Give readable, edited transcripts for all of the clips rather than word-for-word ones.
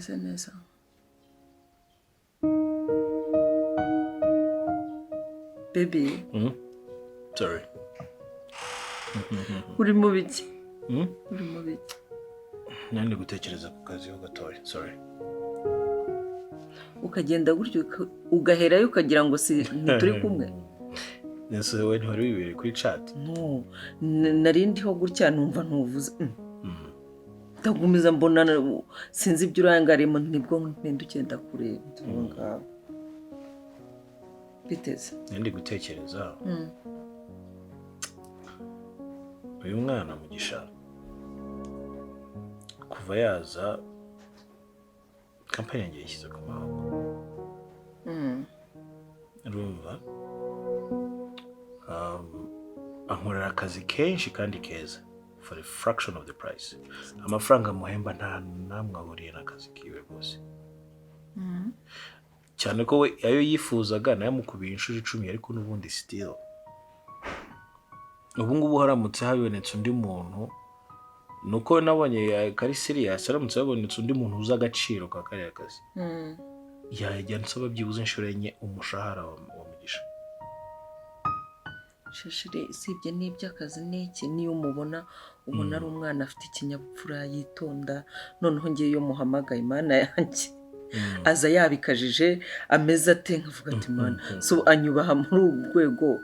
meze neza. Baby. Sorry. Uri mu biki? Uri mu biki? Nandi gutekereza ku kazi ho gatoya. Sorry. Ukagenda gutyo ugaherayo ukagira ngo si ntituri kumwe. Nese we ntwari wibere kuri chat. No. Narindiho gutya numva ntuvuze. Ndagumiza mbona sinzi ibyo urangarimo nibwo mpindukenda kureba. Biteze. Nandi gutekereza. Uyu mwana Mugisha kuva yaza kampani yanjye yishyize ku murongo. Urumva ankorera akazi kenshi kandi keza for a fraction of the price. Amafaranga muhemba nta namwe ahuriye n'akazi kiwe rwose. Cyane ko we ayo yifuzaga nayamukubiye inshuro 10 ariko n'ubundi still ubu ngubu haramutse habonetse undi muntu nuko nabonye kari serious haramutse habonetse undi muntu uza agaciro ka kariya kazi yajya nsaba byibuze inshuro enye umushahara wa Mugisha. Shashire isibye n'iby'akazi n'iki niyo mubona ubona ari umwana afite ikinyabupfura yitonda noneho ngiye yo muhamagaye Imana yanjye aza yabikajije ameze ate nkavuga ati Imana so anyubaha muri urwego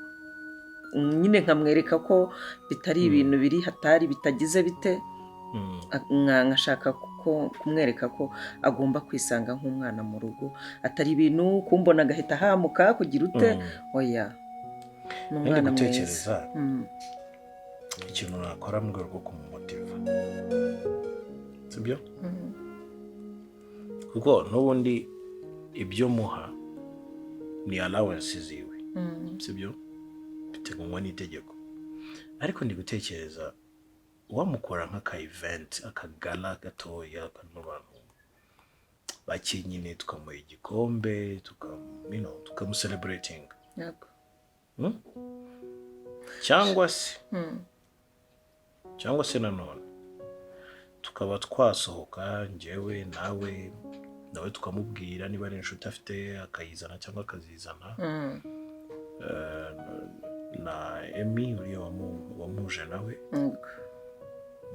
nyine nkamwereka ko bitari ibintu biri hatari bitagize bite nkashaka ko kumwereka ko agomba kwisanga nk'umwana mu rugo atari ibintu kumbona agahita hamuka kugira ute oya n'umwana mwiza. Ikintu nakora mu rwego rwo kumumotiva sibyo kuko n'ubundi ibyo muha ni allowance ziwe sibyo biteganywa n'itegeko ariko ndi gutekereza wamukora nk'aka event akagala gatoya kano bantu bakinyine tukamuha igikombe tukamuselebrating yego cyangwa se nanone tukaba twasohoka njyewe nawe tukamubwira niba ari inshuti afite akayizana cyangwa akazizana na Emi uriya wamuje nawe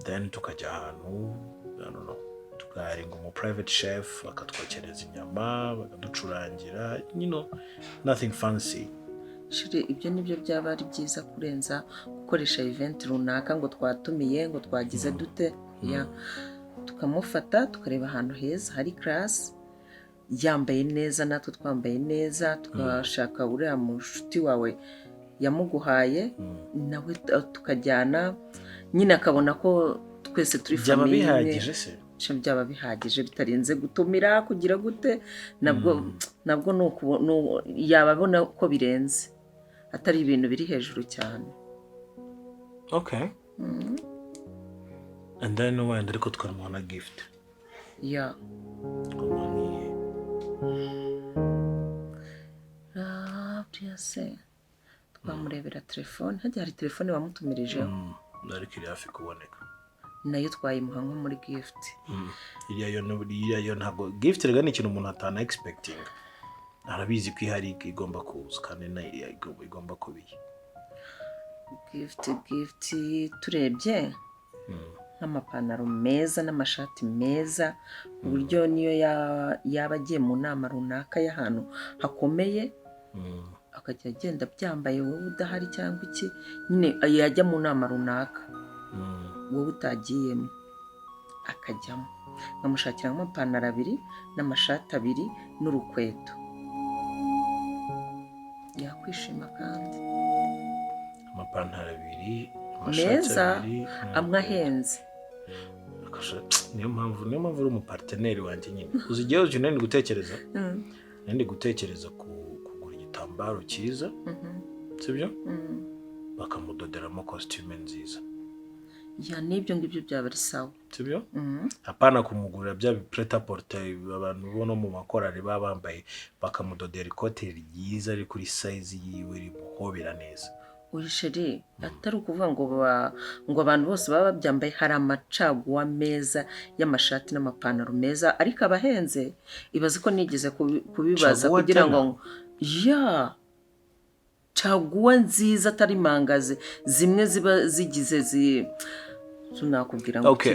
then tukajya ahantu tukaringa umu private chef akatwokereza inyama bakaducurangira nothing fancy. Shire ibyo nibyo byaba ari byiza kurenza gukoresha event runaka ngo twatumiye ngo twagize dute ya tukamufata tukareba ahantu heza hari class yambaye neza natwe twambaye neza tukashaka uriya mushuti wawe yamuguhaye nawe tukajyana nyine akabona ko twese turi famille byaba bihagije se byaba bihagije bitarenze gutumira kugira gute nabwo no yababona ko birenze atari ibintu biri hejuru cyane. Okay. And then when ariko twaramuha gift yeah byase twamurebera telefone hajya hari telefone wamutumirijeho ariko iri hafi kuboneka nayo twayimuha nko muri gift iriya ntabwo gift rega ni ikintu umuntu atana expecting arabizi ko ihari igomba kuza kandi igomba kubiye gift turebye nk'amapantaro meza n'amashati meza uburyo niyo yaba agiye mu nama runaka y'ahantu hakomeye akajya agenda byambaye wowe udahari cyangwa iki nyine yajya mu nama runaka wowe utagiyemo akajyamo nkamushakira amapantaro 2 n'amashati 2 n'urukweto yakwishima kandi amapantaro 2 meza amwe ahenze niyo mpamvu uri umuparteneri wanjye nyine uzigiye uje nandi gutekereza kugura igitambaro cyiza sibyo bakamudoderamo costume nziza ya nibyo ngibyo byaba ari sawa sibyo apana kumugurira bya preta porter abantu bono mu makorari babambaye bakamudodera ikote ryiza ari kuri size yiwe rimuhobera neza uyisheri atari ukuvuga ngo abantu bose baba babyambaye, hari amacaguwa meza y'amashati n'amapantaro meza ariko abahenze. ibaze ko nigeze kubibaza Caguwa kugira tena? ngo ya caguwa nziza atari mangaze, zimwe ziba zigize tunakubwira ngo Okay.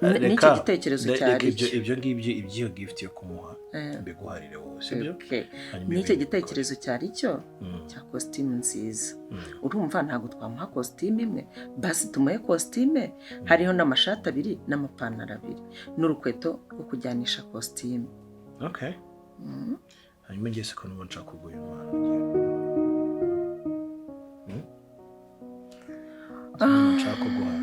n'icyo gitekerezo cyari ibyo ngibyo iby'iyo gift yo kumuha mbiguharire wowe sibyo. n'icyo gitekerezo cyari cyo cya kositimu nziza. urumva ntabwo twamuha kositimu imwe, basi tumuhe kositimu hariho n'amashati 2 n'amapantaro 2 n'urukweto rwo kujyanisha kositimu. hanyuma ngiye siko numva nshaka kuguha umwana nshaka kuguha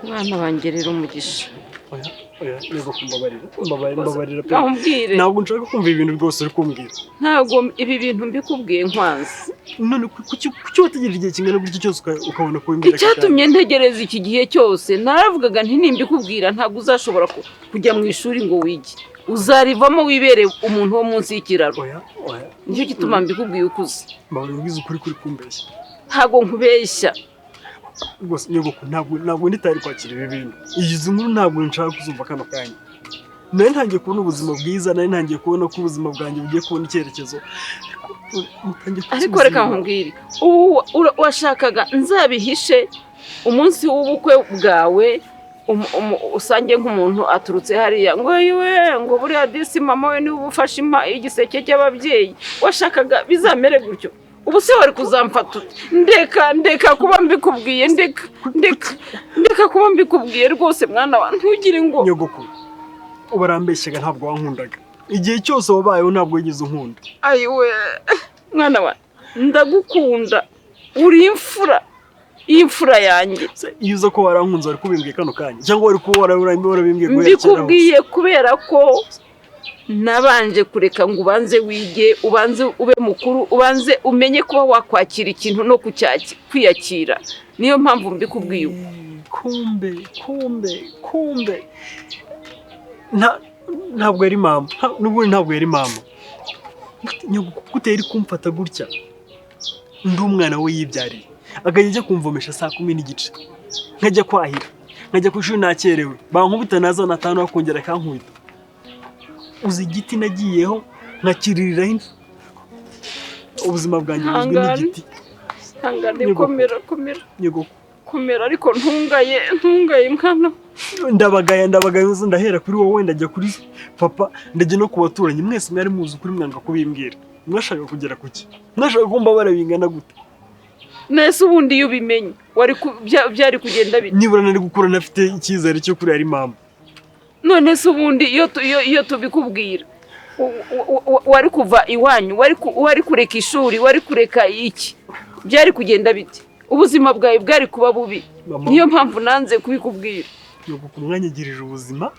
Mwana wanjye rero umugisha. Yego mbabarira pe. Nambwire. Ntabwo nshaka kumva ibintu rwose uri kumbwira. Ntabwo ibi bintu mbikubwiye nkwanze. None kuki wategereje igihe kingana gutyo cyose ukabona ko imbere Icyatumye ntegereza iki gihe cyose naravugaga nti nimbikubwira ntabwo uzashobora kujya mu ishuri ngo wige. Uzarivamo wibere umuntu wo munsi y'ikiraro. Nicyo gituma mbikubwiye ukuze. Mbabarira ubizi ukuri kumbeshya. Ntabwo nkubeshya. Rwose nyogoko ntabwo nitari kwakira ibi bintu. Izi nkuru ntabwo nshaka kuzumva kano kanya. Nari ntangiye kubona ubuzima bwiza, nari ntangiye kubona ko ubuzima bwanjye bugiye kubona icyerekezo. Ariko reka nkubwire, ubu washakaga nzabihishe umunsi w'ubukwe bwawe usange nk'umuntu aturutse hariya ngo yiwe ngo buriya disi mama we niwe ubufashe igiseke cy'ababyeyi. Washakaga bizamere gutyo. Ubu se wari kuzamfata ndeka kuba mbikubwiye ndeka kuba mbikubwiye rwose mwana wa ntugire ngo nyogoko ubarambeshyaga ntabwo wankundaga. Igihe cyose wabayeho ntabwo wigeze unkunda. Ayiwe mwana wa ndagukunda, uri imfura yanjye. Iyo uza ko warankunze wari kubimbwiye kano kanya cyangwa wari kuba warabimbwiye guhera kera? Mbikubwiye kubera ko nabanje kureka ngo ubanze wige, ubanze ube mukuru, ubanze umenye kuba wakwakira ikintu no kwiyakira. Niyo mpamvu mbikubwiye. Kumbe ntabwo yari mama. N'ubundi ntabwo yari mama. Gutera kumfata gutya ndi umwana we yibyariye, akajya ajya kumvomesha 10:30 nkajya kwahira, nkajya ku ishuri nakerewe, bankubita naza natanu akongera akankubita. Uzi igiti nagiyeho nkakiririraho ubuzima bwanjye buzwi n'igiti. Hangane komera ariko ntungaye mwana. Ndabagaye ndahera kuri wowe ndajya kuri papa ndajya no ku baturanyi. Mwese mwari muzi kuri mwanga kubimbwira. Mwashaka kugera kuki? Mwashaka kumba barabingana gute? Nese ubundi iyo ubimenye byari kugenda bite? Nibura nari gukura nafite icyizere cyo kuri ari mama. None se ubundi iyo tubikubwira wari kuva iwanyu, wari kureka ishuri, wari kureka iki? Byari kugenda bite? Ubuzima bwawe bwari kuba bubi. Niyo mpamvu nanze kubikubwira. Nuko kumwanyagirije ubuzima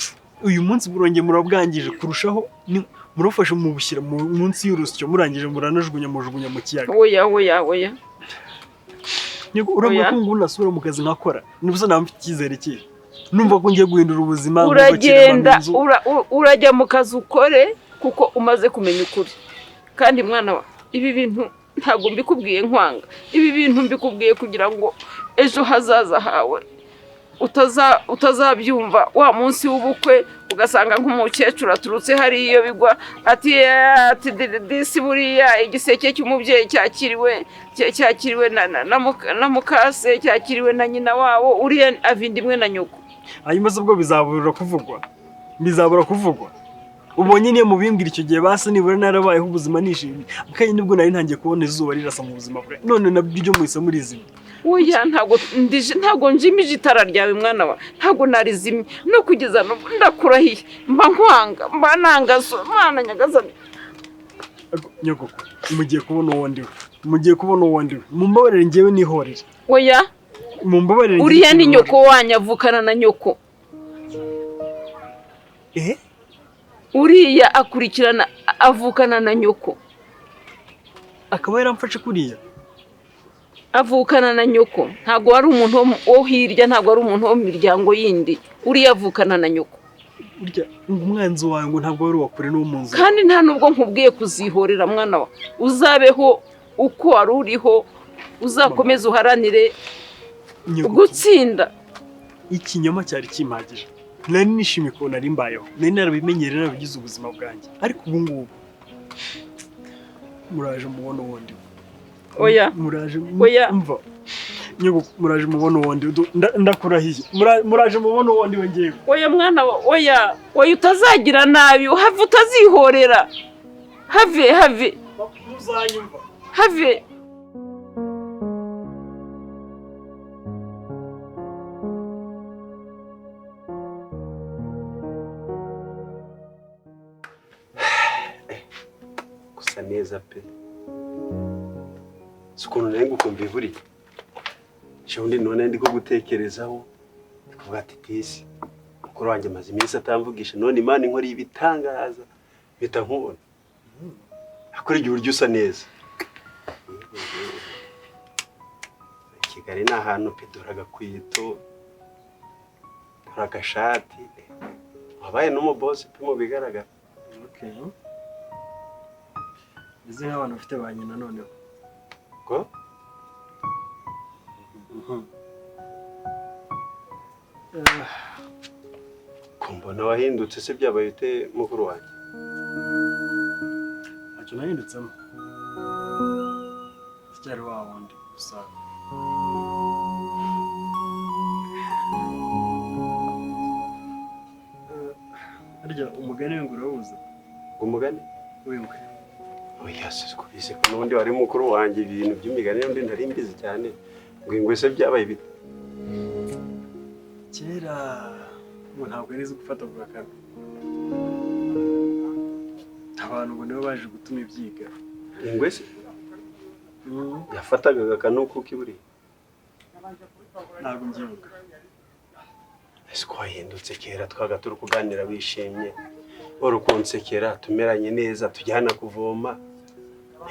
uyu munsi burongeye murabwangije kurushaho, murafashe mu bushyira munsi y'urusyo, murangije muranajugunya mu kiyaga. Oya. Niko urabona ko ngo nasubira mu kazi nkakora. Nibuze namfite icyizere cye. Numva ko ngiye guhindura ubuzima. Uragenda urajya mu kazi ukore kuko umaze kumenya ukuri. Kandi mwana wa ibi bintu ntabwo mbikubwiye nkwanga. Ibi bintu mbikubwiye kugira ngo ejo hazaza hawe utazabyumva wa munsi w'ubukwe ugasanga nk'umukecuru aturutse hariyo bigwa ati disi buriya igiseke cy'umubyeyi cyakiriwe na mukase, cyakiriwe na nyina wawo, uriya avindimwe na nyoko. Hanyuma se ubwo bizabura kuvugwa. Ubonye niyo mubimbwira icyo gihe base nibura narabayeho ubuzima nishimye. Akanye nibwo nari ntangiye kubona izuba rirasa mu buzima bwe. None nabyo muhise murizimye. Oya ntago njimije itara ryawe mwana wa. Ntago narizimye no kugeza ndakurahiye. Mba nkwanga, mba nangazo, mwana nyagazana. Nyogoko mugiye kubona uwo ndiwe. Mumbabarire ngewe nihorere. Oya mumbabarire uriya ni nyoko wanyu avukana na nyoko uriya akurikirana avukana na nyoko akaba yaramfashe kuriya avukana na nyoko ntabwo ari umuntu wo hirya ntabwo ari umuntu wo mu miryango yindi uriya avukana na nyoko burya umwanzi wawe ngo ntabwo wari wakure no mu nzu kandi nta nubwo nkubwiye kuzihorera mwana wa uzabeho uko wari uriho uzakomeza uharanire gutsinda ikinyoma cyari kimpagije nari nishimiye ko nari mbayeho nari narabimenyereye narabigize ubuzima bwanjye ariko ubu ngubu muraje mubona wundi oya muraje oya mva nyugo muraje mubona wundi ndakurahiye muraje mubona wundi wengeye oya mwana wa oya utazagira nabi have utazihorera have muzanyumva have gusa neza pe ukuntu nari ngukumva ivuriye undi none ndi ko gutekerezaho kuvuga ati tisi mukuru wanjye amaze iminsi atamvugisha none imana inkoreye ibitangaza mpita nkubona akora igihe urya usa neza Kigali ni ahantu pe dore agakwito dore agashati wabaye n'umubosi pe mu bigaragara izi nk'abantu bafite ba nyina noneho ko kumbona wahindutse se byabaye ute mukuru wanjye ntacyo nahindutsemo cyari wa wundi gusa harya umugani w'ingwe urawuzi umugani w'ingwe oya se kubise ko n'undi wari mukuru wanjye ibintu by'imigani n'undi ntari mbizi cyane ngo ingwe se byabaye bite kera ngo ntabwo yari izi gufata ku gakano abantu ngo nibo baje gutuma ibyiga ingwe se yafataga agakano kuko iburiye ntabwo mbyibuka ese ko wahindutse kera twaga turi kuganira wishimye urukunsekera tumeranye neza tujyana kuvoma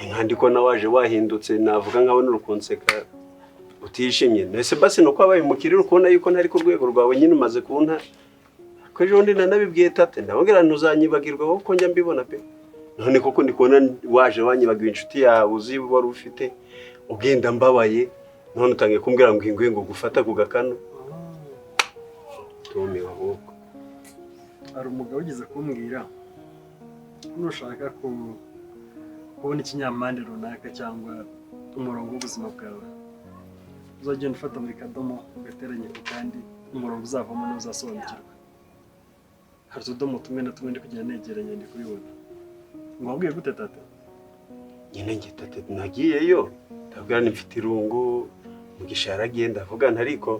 inkandi ko nawaje wahindutse navuga nkaho n'urukunseka utishimye nese basi nuko abaye mukiriro kubona yuko ntari ku rwego rwawe nyine umaze kunta ko ejo ndi nanabibwiye tate ndababwira ntuzanyibagirwa kuko njya mbibona pe none koko ndi kubona waje wanyibagiwe inshuti yawe uzi wari ufite ugenda mbabaye none utangiye kumbwira ngo ingwe ngo gufata ku gakano tumiwe ahubwo hari umugabo ugize kumbwira nushaka kubona ikinyampande runaka cyangwa umurongo w'ubuzima bwawe uzagenda ufata muri kadomo ugateranya ku kandi umurongo uzavamo n'uzasobanukirwa hari utudomo tumwe na tumwe ndi kugenda negeranya ndi kubibona ngo wabwiye gute tata nyine njye tate nagiyeyo ndabwira ni mfite irungu mugisha yaragenda avugana ariko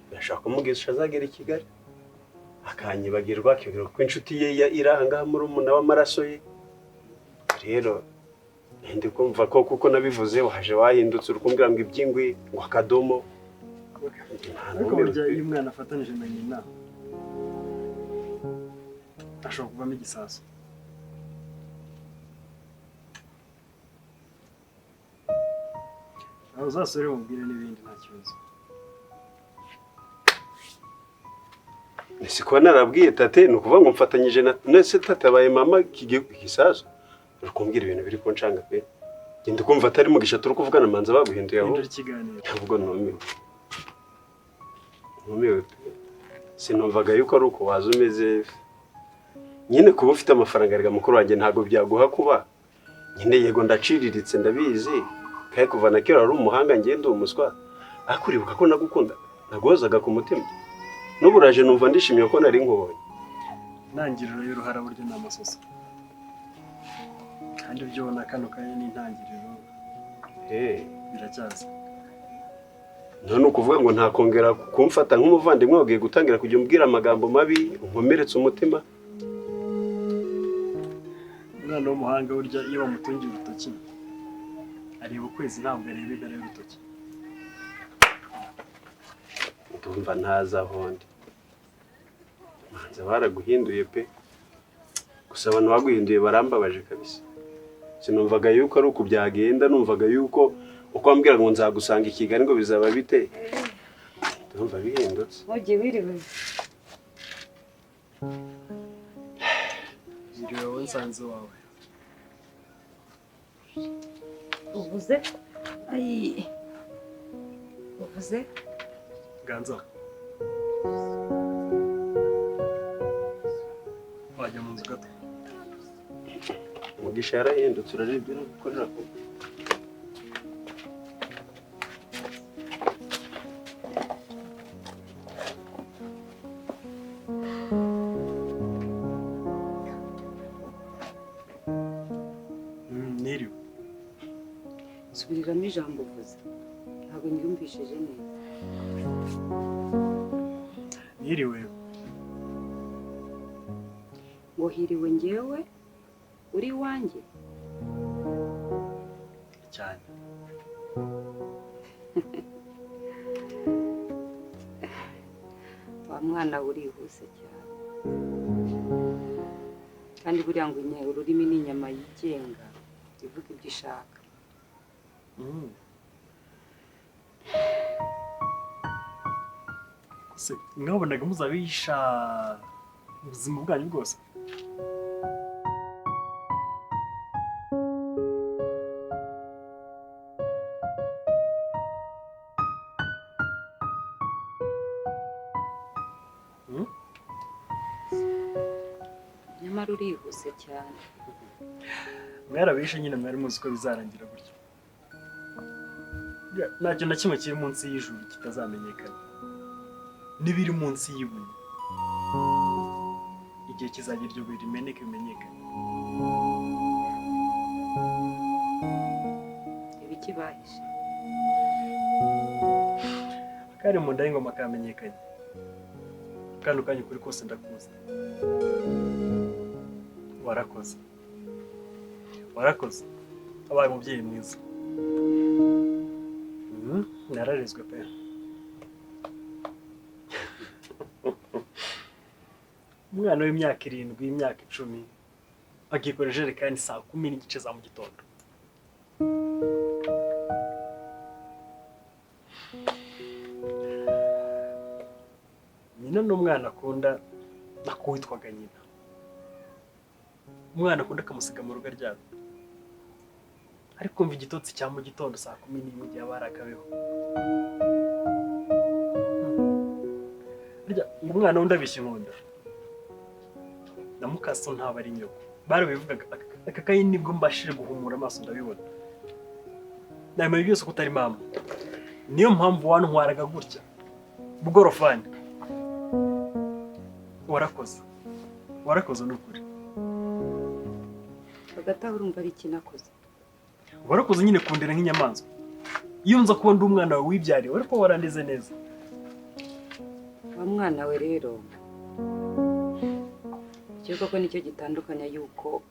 birashaka umugisha azagera i Kigali akanyibagirwa akibwira ko inshuti ye iranga muri umuna w'amaraso ye rero ndi kumva ko kuko nabivuze waje wahindutse urukumbwira ngo ibyingwi ngo akadomo ariko burya iyo umwana afatanije na nyina ashobora kuvamo igisasu aho uzasore mubwire n'ibindi nta kibazo nisi kuba narabwiye tate ni ukuvuga ngo mfatanyije na nese tate abaye mama igisasu urukumbwira ibintu biri kunshanga pe genda kumva atari mugisha turi kuvugana manza baguhinduye aho ntabwo numiwe sinumvaga yuko ari uko waza umeze nyine kuba ufite amafaranga rega mukuru wanjye ntabwo byaguha kuba nyine yego ndaciriritse ndabizi kandi kuva na kera ari umuhanga ngende umuswa akuribuka ko nagukunda naguhozaga ku mutima n'uburaje numva ndishimye ko nari nkubonye intangiriro y'uruhara buryo ni amasoso kandi ibyo ubona kano kanya ni intangiriro biracyaza none ukuvuga ngo ntakongera kumfata nk'umuvandimwe wagiye gutangira kujya umbwira amagambo mabi unkomeretse umutima umwana w'umuhanga burya iyo bamutungiye urutoki areba ukwezi ntabwo areba ibara y'urutoki ndumva ntazi aho ndi manza baraguhinduye pe gusa abantu baguhinduye barambabaje kabisa sinumvaga yuko ari uko byagenda numvaga yuko uko ambwira ngo nzagusanga i Kigali ngo bizaba bite ndumva bihindutse Oje wiriwe Ngiye wansanze wawe uvuze ai uvuze Ganza wajya mu nzu gato umugisha yarahindutse urarebye no gukorera ko Niriwe subiriramo ijambo uvuze ntabwo nyumvishije neza Niriwe ngo hiriwe ngewe uri wanjye cyane wa mwana urihuse cyane kandi buriya ngo ururimi ni inyama yigenga ivuga ibyo ishaka se mwabonaga muzabisha ubuzima bwanyu bwose nyamara urihuse cyane mwarabishe nyine mwari muzi ko bizarangira gutyo ntacyo na kimwe kiri munsi y'ijuru kitazamenyekana n'ibiri munsi y'ibuye igihe kizajya iryo buye rimeneke bimenyekane ibiki bahishe kari mu nda y'ingoma kamenyekanye kandi ukanye kuri kose ndakuzi warakoze warakoze abaye umubyeyi mwiza nararezwe pe umwana w'imyaka 7 y'imyaka 10 akikora ijerekani saa 10:30 za mu gitondo nyina n'umwana akunda nakuwitwaga nyina umwana akunda akamusiga mu rugo aryamye ariko kumva igitotsi cya mu gitondo saa 10:00 gihe barakabeho umwana wundi abishya inkunda na mukaso ntaba ari nyoko barabivugaga aka kayi nibwo mbashije guhumura amaso ndabibona namenye byose ko utari mama niyo mpamvu wantwaraga gutya bugorofani warakoze n'ukuri hagati aho urumva ari ikinakoze warakoze nyine kundera nk'inyamaswa iyo nza kuba ndi umwana wawe wibyariye ariko warandeze neza wa mwana we rero cyo koko nicyo gitandukanya yuko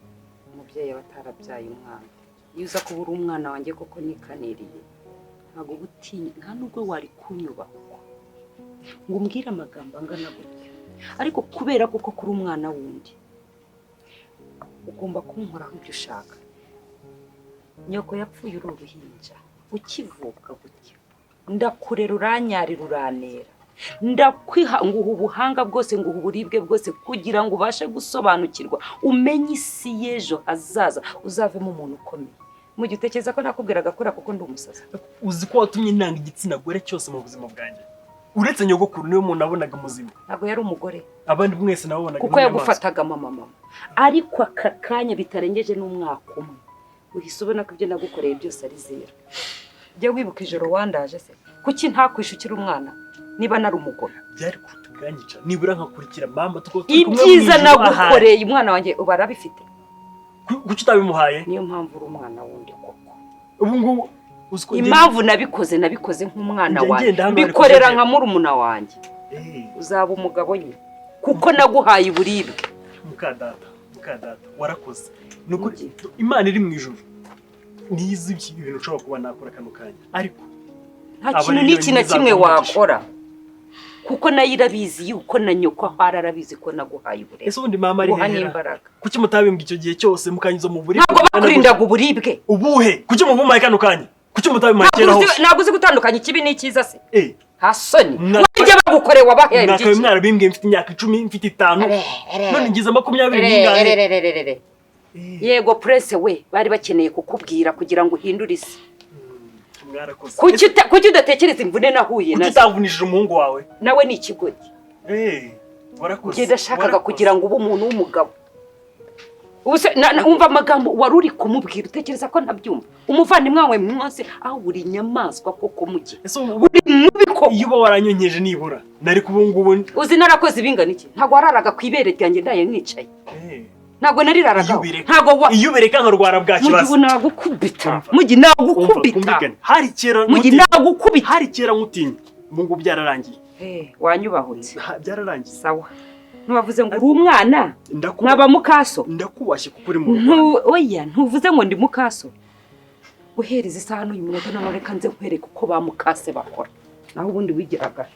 umubyeyi abatarabyaye umwana iyo uza kuba uri umwana wanjye koko nikaniriye ntabwo gutinya nta nubwo wari kunyubaho ngo umbwire amagambo angana gutya ariko kubera kuko kuri umwana wundi ugomba kunkoraho ibyo ushaka nyoko yapfuye uri uruhinja ukivuka gutya ndakurera uranyarira uranera ndakwiha nguha ubuhanga bwose nguha uburibwe bwose kugira ngo ubashe gusobanukirwa umenye isi y'ejo hazaza uzavemo umuntu ukomeye mu gihe utekereza ko nakubwiraga kura kuko ndi umusazi uzi ko watumye nanga igitsina gore cyose mu buzima bwanjye uretse nyogokuru niwe muntu nabonaga muzima ntabwo yari umugore abandi mwese nabonaga kuko yagufataga mama ariko aka kanya bitarengeje n'umwaka umwe uhise ubona ko ibyo nagukoreye byose ari zero jya wibuka ijoro wandaje se kuki ntakwishukira umwana niba nari umugore byari kutuganyica nibura nkakurikira mama ibyiza nagukoreye umwana wanjye uba arabifite kuki utabimuhaye niyo mpamvu uri umwana wundi koko ubu ngubu impamvu nabikoze nk'umwana wanjye bikorera nka murumuna wanjye uzaba umugabo nye kuko naguhaye uburibwe mukadata warakoze nuko imana iri mu ijuru nizi ibintu ushobora kuba nakora kano kanya ariko nta kintu n'iki na kimwe wakora kuko nayo irabizi yuko na nyoko aho arabizi ko naguhaye uburere. Ese ubundi mama ari Guha hera n'imbaraga. kuki mutabimbwa icyo gihe cyose mukanyuza mu buribwe Ntabwo bakurindaga uburibwe. ubuhe kuki mubumaye kano kanya kuki mutabimaye kera hose Ntabwo uzi gutandukanya ikibi n'icyiza se. Mwaka- Hasoni wajya bagukoreye wabahe mwaka mwarabimbwiye mfite imyaka 10 mfite 5 none ngize 20 n'ingahe. Yego Prince we bari bakeneye kukubwira kugira ngo uhindure isi. Mwarakoze Kuki udatekereza imvune nahuye kuki nazo? utavunishije umuhungu wawe Nawe ni ikigoryi. warakoze Ngenda shakaga kugira ngo ube umuntu w'umugabo. Ubuse umva amagambo wari uri kumubwira utekereza ko ntabyumva. Umuvandimwe wawe mwose aho buri nyamaswa koko mujye. ese ubu Buri mubi ko. iyo uba waranyonyeje nibura nari kubungubu Uzi narakoze ibingana iki? Ntago wararaga kwibere ryanjye ndaye nicaye. Ntago nariraraga. Ntago iyo ubereka nkarwara bwa kibazo. Mugi nagukubita. Mugi nagukubita. Hari kera Mugi nagukubita. hari kera nkutinya. Mungu byararangiye. Wanyubahutse. Byararangiye. Sawa. Ntubavuze ngo uri umwana. Ndakubashye. Nkaba mukaso. Ndakubashye kuko uri mu Rwanda. Oya, ntuvuze ngo ndi mukaso. Uhereza isaha n'uyu munota none reka nze nkwereke uko bamukase bakora. Naho ubundi wigiraga.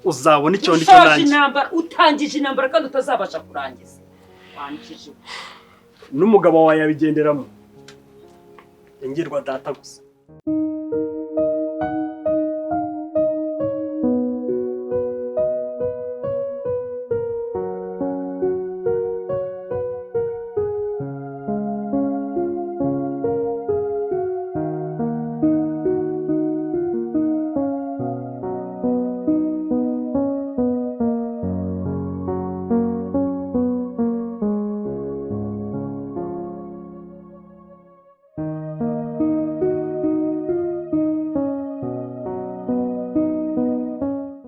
Uzabona icyo ndicyo nanjye. Utangije intambara kandi utazabasha kurangiza. Wangije. N'umugabo wawe yabigenderamo. Ingirwa data gusa.